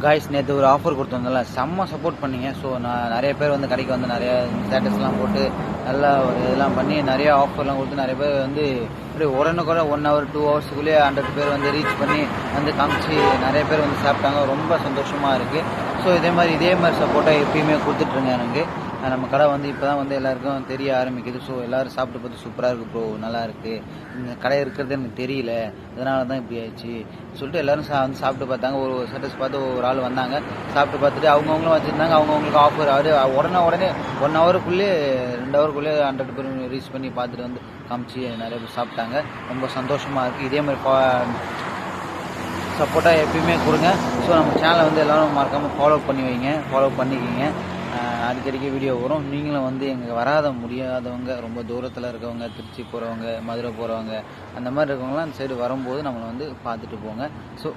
Guys நேற்று ஒரு offer கொடுத்துருந்தோம்ல, செம்ம சப்போர்ட் பண்ணீங்க. ஸோ நான் நிறைய பேர் வந்து கடைக்கு வந்து நிறைய ஸ்டேட்டஸ்லாம் போட்டு நல்லா ஒரு இதெல்லாம் பண்ணி நிறைய ஆஃபர்லாம் கொடுத்து நிறைய பேர் வந்து இப்படி உடனுக்குள்ள 1 hour 2 hours வந்து 100 பேர் வந்து ரீச் பண்ணி வந்து காமிச்சு நிறைய பேர் வந்து சாப்பிட்டாங்க. ரொம்ப சந்தோஷமாக இருக்குது. ஸோ இதே மாதிரி சப்போர்ட்டாக எப்பயுமே கொடுத்துட்ருங்க எனக்கு. நம்ம கடை வந்து இப்போ தான் வந்து எல்லாருக்கும் தெரிய ஆரம்பிக்குது. ஸோ எல்லோரும் சாப்பிட்டு பார்த்து சூப்பராக இருக்குது ப்ரோ, நல்லா இருக்குது, இந்த கடை இருக்கிறது எனக்கு தெரியல, அதனால தான் இப்படி ஆயிடுச்சு சொல்லிட்டு எல்லோரும் வந்து சாப்பிட்டு பார்த்தாங்க. ஒரு ஸ்டேட்டஸ் பார்த்து ஒரு ஆள் வந்தாங்க, சாப்பிட்டு பார்த்துட்டு அவங்கவுங்களும் வச்சுருந்தாங்க. அவங்கவுங்களுக்கு ஆஃபர் உடனே 1 hourக்குள்ளே 2 hourக்குள்ளே 100 பேர் ரீச் பண்ணி பார்த்துட்டு வந்து காமிச்சு நிறைய பேர் சாப்பிட்டாங்க. ரொம்ப சந்தோஷமாக இருக்குது. இதே மாதிரி சப்போர்ட்டாக எப்பயுமே கொடுங்க. ஸோ நம்ம சேனலை வந்து எல்லோரும் மறக்காமல் ஃபாலோ பண்ணிக்கிங்க. அடிக்கடிக்கு வீடியோ வரும். நீங்களும் வந்து எங்கே முடியாதவங்க, ரொம்ப தூரத்தில் இருக்கவங்க, திருச்சி போகிறவங்க, மதுரை போகிறவங்க, அந்த மாதிரி இருக்கவங்களாம் அந்த சைடு வரும்போது நம்மளை வந்து பார்த்துட்டு போங்க. ஸோ